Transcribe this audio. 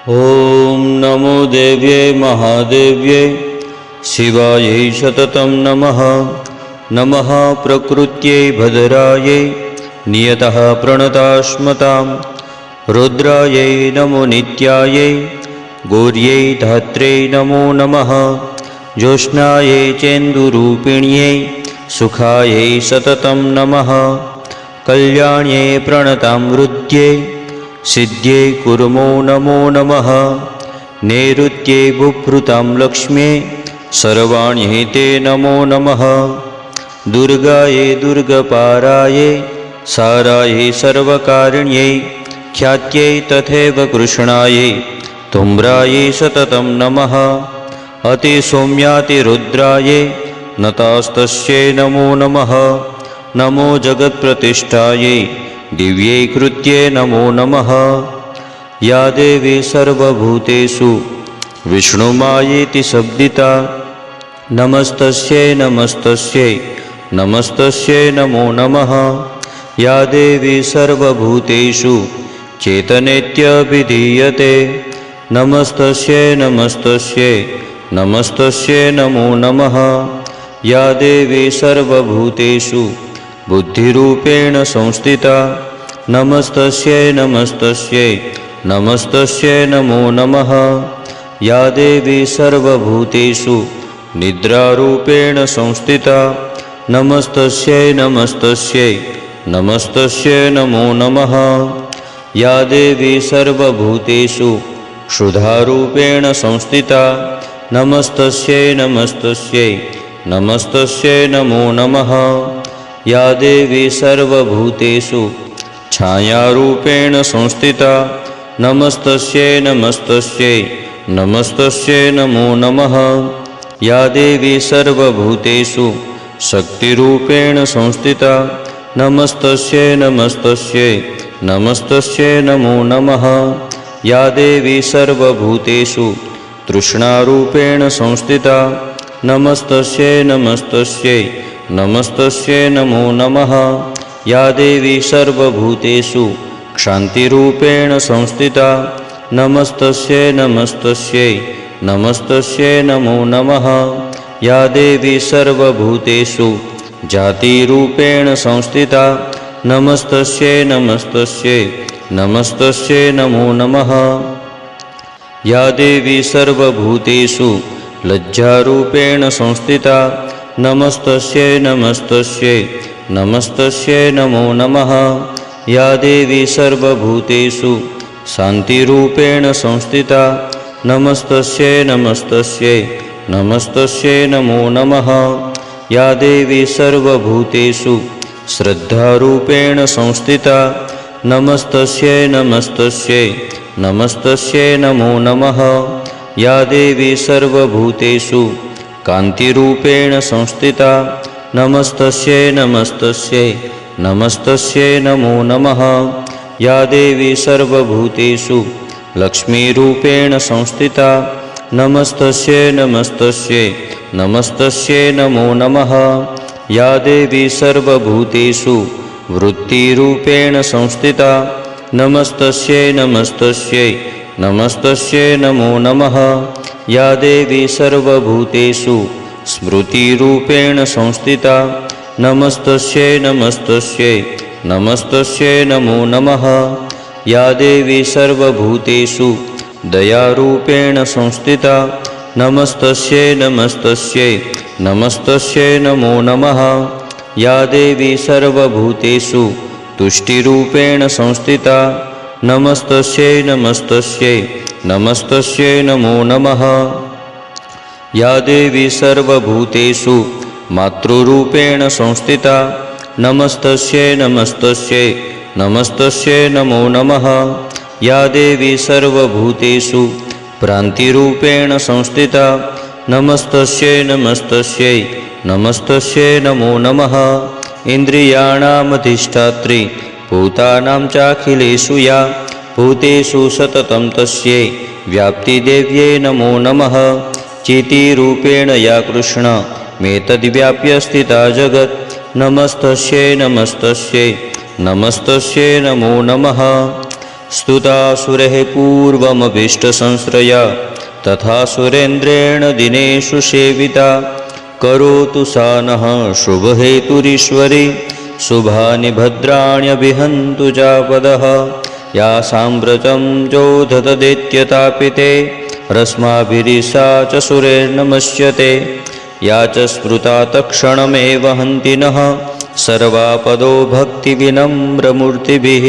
ॐ नमो देव्यै महादेव्यै शिवायै सततं नमः। नमः प्रकृत्यै भद्रायै नियतः प्रणतास्मतां। रुद्रायै नमो नित्यायै गौर्यै धात्र्यै नमो नमः। ज्योत्स्नायै चेन्दुरूपिण्यै सुखायै सततं नमः। कल्याण्यै प्रणतां वृद्ध्यै सिद्ध्यै कुर्मो नमो नमः। नैऋत्यै बुभृतां लक्ष्म्यै सर्वाण्यै ते नमो नमः। दुर्गायै दुर्गपारायै सारायै सर्वकारिण्यै ख्यात्यै तथैव कृष्णायै धूम्रायै सततं नमः। अतिसौम्यातिरुद्रायै नतास्तस्यै नमो नमः। नमो जगत्प्रतिष्ठायै दिव्यै कृत्यै नमो नमः। या देवी सर्वभूतेषु विष्णुमायेति शब्दिता नमस्तस्यै नमस्तस्यै नमस्तस्यै नमो नमः। या देवी सर्वभूतेषु चेतनेत्यभिधीयते नमस्तस्यै नमस्तस्यै नमस्तस्यै नमो नमः। या देवी सर्वभूतेषु बुद्धिरूपेण संस्थिता नमस्तस्यै नमस्तस्यै नमस्तस्यै नमो नमः। या देवी सर्वभूतेषु निद्रारूपेण संस्थिता नमस्तस्यै नमस्तस्यै नमस्तस्यै नमो नमः। या देवी सर्वभूतेषु क्षुधारूपेण संस्थिता नमस्तस्यै नमस्तस्यै नमस्तस्यै नमो नमः। या देवी सर्वभूतेषु छायारूपेण संस्थिता नमस्तस्यै नमस्तस्यै नमस्तस्यै नमो नमः। या देवी सर्वभूतेषु शक्तिरूपेण संस्थिता नमस्तस्यै नमस्तस्यै नमस्तस्यै नमो नमः। या देवी सर्वभूतेषु तृष्णारूपेण संस्थिता नमस्तस्यै नमस्तस्यै नमस्तस्यै नमो नमः। या देवी सर्वभूतेषु क्षान्तिरूपेण संस्थिता नमस्तस्यै नमस्तस्यै नमस्तस्यै नमो नमः। या देवी सर्वभूतेषु जातिरूपेण संस्थिता नमस्तस्यै नमस्तस्यै नमस्तस्यै नमो नमः। या देवी सर्वभूतेषु लज्जारूपेण संस्थिता नमस्तस्यै नमस्तस्यै नमस्तस्यै नमो नमः। या देवी सर्वभूतेषु शान्तिरूपेण संस्थिता नमस्तस्यै नमस्तस्यै नमस्तस्यै नमो नमः। या देवी सर्वभूतेषु श्रद्धारूपेण संस्थिता नमस्तस्यै नमस्तस्यै नमस्तस्यै नमो नमः। या देवी सर्वभूतेषु कान्तिरूपेण संस्थिता नमस्तस्यै नमस्तस्यै नमस्तस्यै नमो नमः। या देवी सर्वभूतेषु लक्ष्मीरूपेण संस्थिता नमस्तस्यै नमस्तस्यै नमस्तस्यै नमो नमः। या देवी सर्वभूतेषु वृत्तिरूपेण संस्थिता नमस्तस्यै नमस्तस्यै नमस्तस्यै नमो नमः। या देवी सर्वभूतेषु स्मृतिरूपेण संस्थिता नमस्तस्यै नमस्तस्यै नमस्तस्यै नमो नमः। या देवी सर्वभूतेषु दयारूपेण संस्थिता नमस्तस्यै नमस्तस्यै नमस्तस्यै नमो नमः। या देवी सर्वभूतेषु तुष्टिरूपेण संस्थिता नमस्तस्यै नमस्तस्यै नमस्तस्यै नमो नमः। या देवी सर्वभूतेषु मातृरूपेण संस्थिता नमस्तस्यै नमस्तस्यै नमस्तस्यै नमो नमः। या देवी सर्वभूतेषु भ्रान्तिरूपेण संस्थिता नमस्तस्यै नमस्तस्यै नमस्तस्यै नमो नमः। इन्द्रियाणामधिष्ठात्री भूतानां चाखिलेषु या भूतेषु सततं तस्यै व्याप्तिदेव्यै नमो नमः। चितिरूपेण या कृष्ण मेतद्व्याप्य स्थिता जगत् नमस्तस्यै नमस्तस्यै नमस्तस्यै नमो नमः। स्तुतासुरैः पूर्वमभीष्टसंश्रया तथा सुरेन्द्रेण दिनेषु सेविता करोतु सा नः शुभहेतुरीश्वरी शुभानि भद्राण्यभिहन्तु चापदः या साम्प्रतं जोधतदेत्यतापिते रश्माभिरिषा च सुरेर्नमस्यते या च स्मृता तत्क्षणमेव हन्ति नः सर्वापदो भक्तिविनम्रमूर्तिभिः।